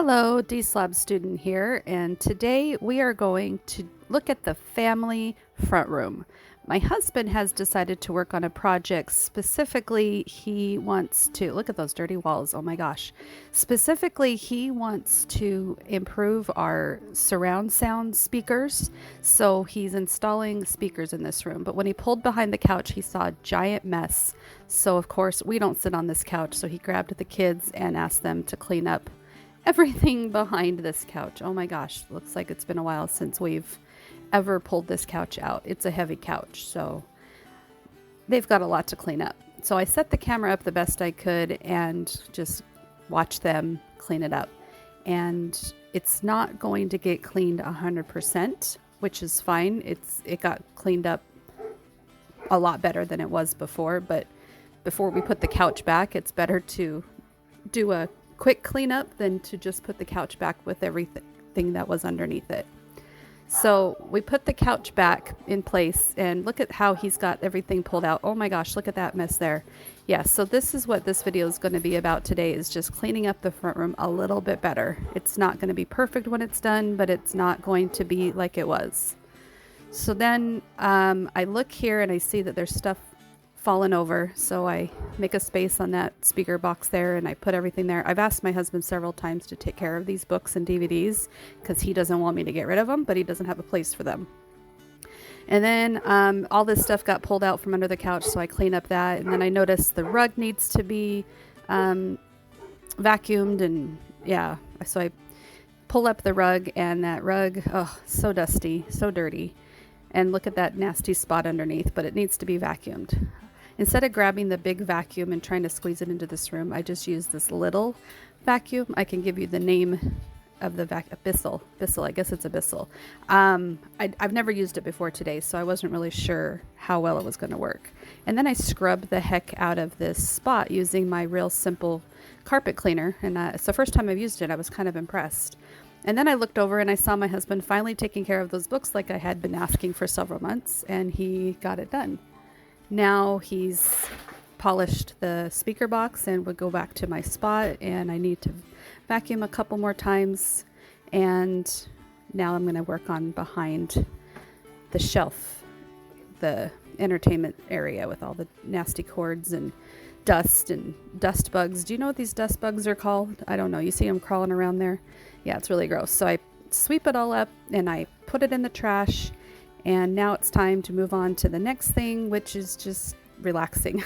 Hello, Deslob student here, and today we are going to look at the family front room. My husband has decided to work on a project. Specifically, he wants to look at those dirty walls. Oh my gosh. Specifically, he wants to improve our surround sound speakers. So he's installing speakers in this room. But when he pulled behind the couch, he saw a giant mess. So, of course, we don't sit on this couch. So he grabbed the kids and asked them to clean up everything behind this couch. Oh my gosh, looks like it's been a while since we've ever pulled this couch out. It's a heavy couch, so they've got a lot to clean up. So I set the camera up the best I could and just watch them clean it up. And it's not going to get cleaned 100%, which is fine. It got cleaned up a lot better than it was before, but before we put the couch back, it's better to do a quick cleanup than to just put the couch back with everything that was underneath it. So we put the couch back in place and look at how he's got everything pulled out. Oh my gosh, look at that mess there. Yeah, so this is what this video is going to be about today, is just cleaning up the front room a little bit better. It's not going to be perfect when it's done, but it's not going to be like it was. So then I look here and I see that there's stuff fallen over, so I make a space on that speaker box there and I put everything there. I've asked my husband several times to take care of these books and DVDs because he doesn't want me to get rid of them, but he doesn't have a place for them. And then all this stuff got pulled out from under the couch, so I clean up that. And then I noticed the rug needs to be vacuumed, and yeah, so I pull up the rug, and that rug, oh, so dusty, so dirty. And look at that nasty spot underneath, but it needs to be vacuumed. Instead of grabbing the big vacuum and trying to squeeze it into this room, I just use this little vacuum. I can give you the name of the Bissell, I guess it's a Bissell. I've never used it before today, so I wasn't really sure how well it was going to work. And then I scrubbed the heck out of this spot using my real simple carpet cleaner. And it's the first time I've used it. I was kind of impressed. And then I looked over and I saw my husband finally taking care of those books like I had been asking for several months, and he got it done. Now he's polished the speaker box and would go back to my spot, and I need to vacuum a couple more times. And now I'm going to work on behind the shelf, the entertainment area with all the nasty cords and dust bugs. Do you know what these dust bugs are called? I don't know. You see them crawling around there? Yeah, it's really gross. So I sweep it all up and I put it in the trash. And now it's time to move on to the next thing, which is just relaxing.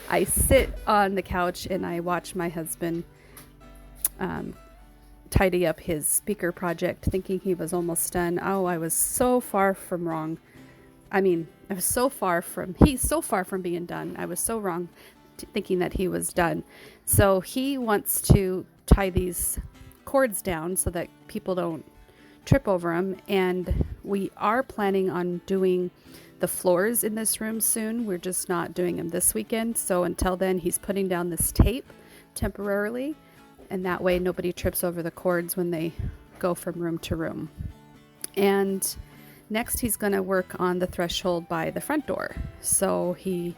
I sit on the couch and I watch my husband tidy up his speaker project, thinking he was almost done. Oh, I was so far from wrong. I mean, he's so far from being done. I was so wrong thinking that he was done. So he wants to tie these cords down so that people don't trip over them, and we are planning on doing the floors in this room soon. We're just not doing them this weekend, so until then he's putting down this tape temporarily, and that way nobody trips over the cords when they go from room to room. And next he's going to work on the threshold by the front door, so he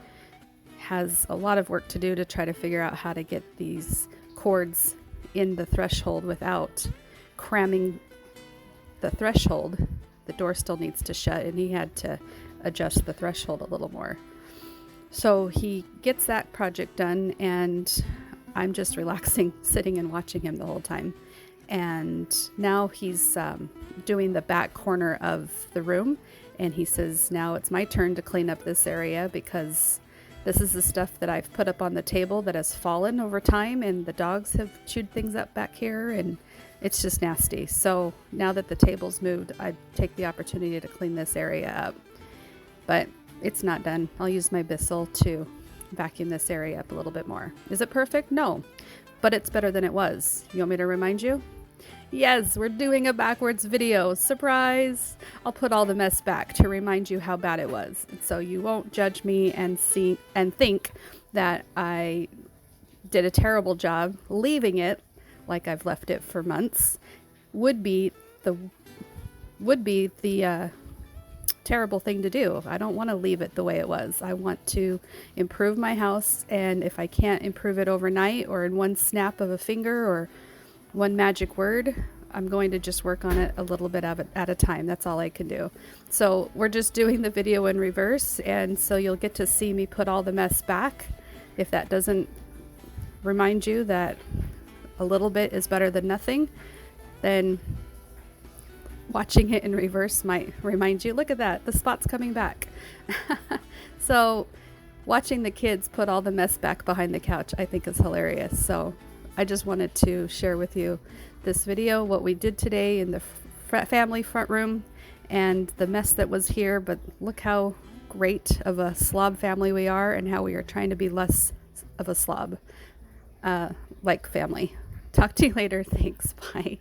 has a lot of work to do to try to figure out how to get these cords in the threshold without cramming the threshold. The door still needs to shut, and he had to adjust the threshold a little more. So he gets that project done, and I'm just relaxing, sitting and watching him the whole time. And now he's doing the back corner of the room, and he says, now it's my turn to clean up this area because this is the stuff that I've put up on the table that has fallen over time, and the dogs have chewed things up back here, and it's just nasty. So now that the table's moved, I take the opportunity to clean this area up. But it's not done. I'll use my Bissell to vacuum this area up a little bit more. Is it perfect? No, but it's better than it was. You want me to remind you? Yes, we're doing a backwards video. Surprise! I'll put all the mess back to remind you how bad it was, so you won't judge me and think that I did a terrible job. Leaving it like I've left it for months would be the terrible thing to do. I don't want to leave it the way it was. I want to improve my house, and if I can't improve it overnight or in one snap of a finger or one magic word. I'm going to just work on it a little bit at a time. That's all I can do. So we're just doing the video in reverse, and so you'll get to see me put all the mess back. If that doesn't remind you that a little bit is better than nothing, then watching it in reverse might remind you, look at that, the spot's coming back. So watching the kids put all the mess back behind the couch, I think is hilarious. So I just wanted to share with you this video, what we did today in the family front room and the mess that was here. But look how great of a slob family we are, and how we are trying to be less of a slob like family. Talk to you later. Thanks. Bye.